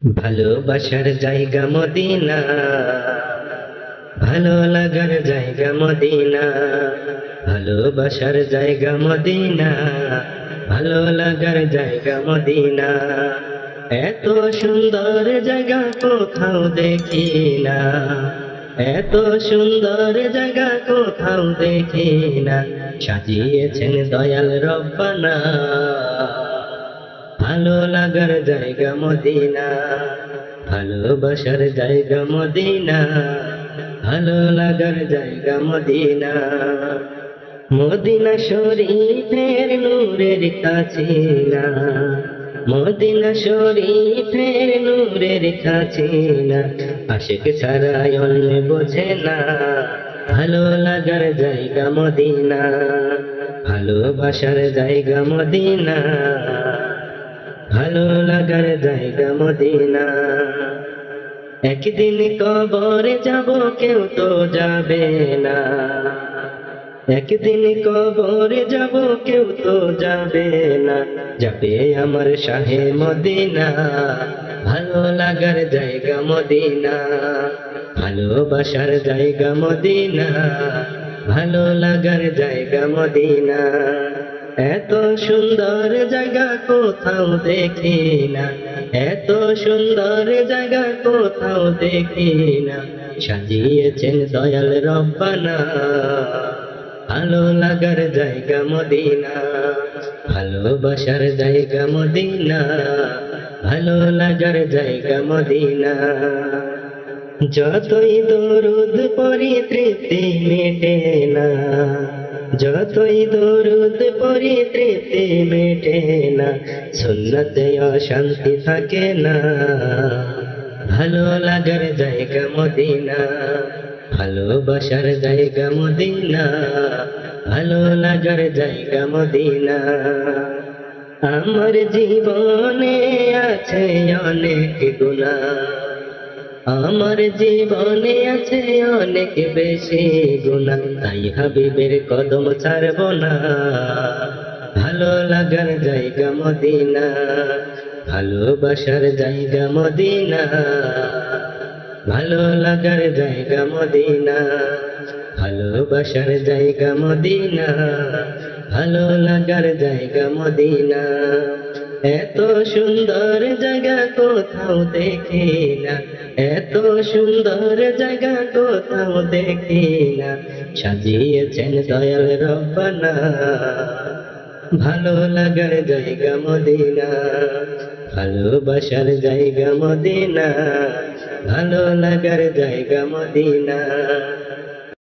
ভালোবাসার জায়গা মদিনা, ভালো লাগার জায়গা মদিনা। ভালোবাসার জায়গা মদিনা, ভালো লাগার জায়গা মদিনা। এত সুন্দর জায়গা কোথাও দেখি না, এত সুন্দর জায়গা কোথাও দেখি না। সাজিয়েছেন দয়াল রব্বানা, ভালো লাগার জায়গা মদিনা। ভালোবাসার জায়গা মদিনা, ভালো লাগার জায়গা মদিনা। মদিনা শরীফের নূরের কাছে না, মদিনা শরীফের নূরের কাছে না। আশিক ছাড়া অন্য বোঝে না, ভালো লাগার জায়গা মদিনা। ভালোবাসার জায়গা মদিনা, ভালো লাগার জায়গা মদিনা। একদিন কবরে যাব কেউ তো যাবে না, একদিন কবরে যাব কেউ তো যাবে না। যাবে আমার শাহে মদিনা, ভালো লাগার জায়গা মদিনা। ভালোবাসার জায়গা মদিনা, ভালো লাগার জায়গা মদিনা। এত সুন্দর জায়গা কোথাও দেখি না, এত সুন্দর জায়গা কোথাও দেখি না। সাজিয়েছেন দয়াল রব্বানা, ভালো লাগার জায়গা মদিনা। ভালোবাসার জায়গা মদিনা, ভালো লাগার জায়গা মদিনা। যতই দরুদ পড়ি তৃপ্তি মেটে না, যতই দরুদ পড়ি তৃপ্তি মেটে না। সুন্নতে অশান্তি থাকে না, ভালো লাগার জায়গা মদিনা। ভালোবাসার জায়গা মদিনা, ভালো লাগার জায়গা মদিনা। আমার জীবনে আছে অনেক গুনাহ, আমার জীবনে আছে অনেক বেশি গুনাহ। তাই হাবিবের কদম ছাড়ব না, ভালো লাগার জায়গা মদিনা। ভালোবাসার জায়গা মদিনা, ভালো লাগার জায়গা মদিনা। ভালোবাসার জায়গা মদিনা, ভালো লাগার জায়গা মদিনা। এত সুন্দর জায়গা কোথাও দেখি না, এত সুন্দর জায়গা কোথাও দেখি না। সাজিয়েছেন দয়াল রব্বানা, ভালো লাগার জায়গা মদিনা। ভালোবাসার জায়গা মদিনা, ভালো লাগার জায়গা মদিনা।